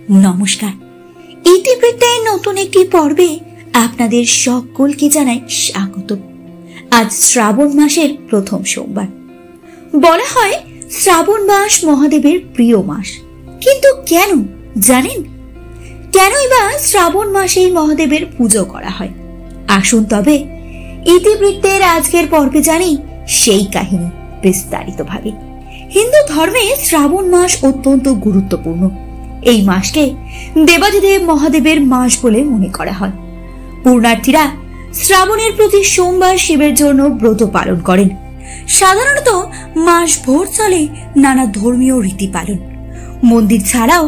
নমস্কার। ইতিবৃত্তের নতুন একটি পর্বে আপনাদের সকলকে জানাই স্বাগত। আজ শ্রাবণ মাসের প্রথম সোমবার। বলা হয় শ্রাবণ মাস মহাদেবের প্রিয় মাস, কিন্তু কেন জানেন? কেনই বা শ্রাবণ মাসে মহাদেবের পুজো করা হয়? আসুন তবে ইতিবৃত্তের আজকের পর্বে জানি সেই কাহিনী বিস্তারিতভাবে। হিন্দু ধর্মে শ্রাবণ মাস অত্যন্ত গুরুত্বপূর্ণ। এই মাসকে দেবাদিদেব মহাদেবের মাস বলে মনে করা হয়। পূর্ণার্থীরা শ্রাবণের প্রতি সোমবার শিবের জন্য ব্রত পালন করেন। সাধারণত মাস ভোর চলে নানা ধর্মীয় রীতি পালন। মন্দির ছাড়াও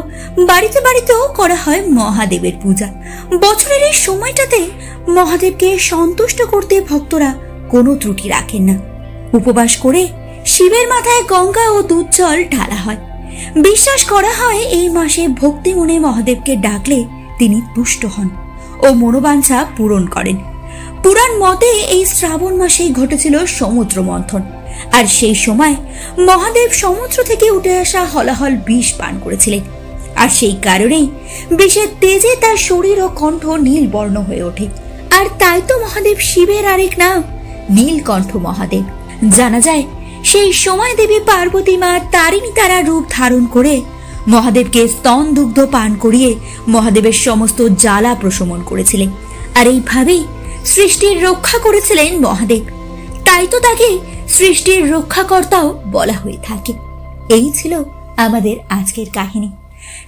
বাড়িতে বাড়িতেও করা হয় মহাদেবের পূজা। বছরের এই সময়টাতে মহাদেবকে সন্তুষ্ট করতে ভক্তরা কোনো ত্রুটি রাখেন না। উপবাস করে শিবের মাথায় গঙ্গা ও দুধ জল ঢালা হয়। বিশ্বাস করা হয় এই মাসে ভক্তি মনে মহাদেবকে ডাকলে তিনি তুষ্ট হন ও মনোবাঞ্ছা পূরণ করেন। পুরাণ মতে এই শ্রাবণ মাসেই ঘটেছিল সমুদ্র মন্থন, আর সেই সময় মহাদেব সমুদ্র থেকে উঠে আসা হলাহল বিষ পান করেছিলেন। আর সেই কারণেই বিষের তেজে তার শরীর ও কণ্ঠ নীল বর্ণ হয়ে ওঠে। আর তাই তো মহাদেব শিবের আরেক নাম নীলকণ্ঠ মহাদেব। জানা যায় সেই সময় দেবী পার্বতী মা তারিণী তারা রূপ ধারণ করে মহাদেবকে স্তন দুগ্ধ পান করিয়ে মহাদেবের সমস্ত জ্বালা প্রশমন করেছিলেন। আর এইভাবেই সৃষ্টির রক্ষা করেছিলেন মহাদেব। তাই তো তাকে সৃষ্টির রক্ষাকর্তাও বলা হয়ে থাকে। এই ছিল আমাদের আজকের কাহিনী।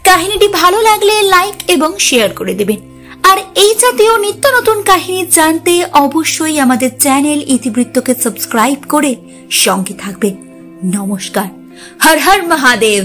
কাহিনীটি ভালো লাগলে লাইক এবং শেয়ার করে দেবেন। আর এই জাতীয় নিত্য নতুন কাহিনী জানতে অবশ্যই আমাদের চ্যানেল ইতিবৃত্তকে সাবস্ক্রাইব করে সঙ্গে থাকবেন। নমস্কার। হর হর মহাদেব।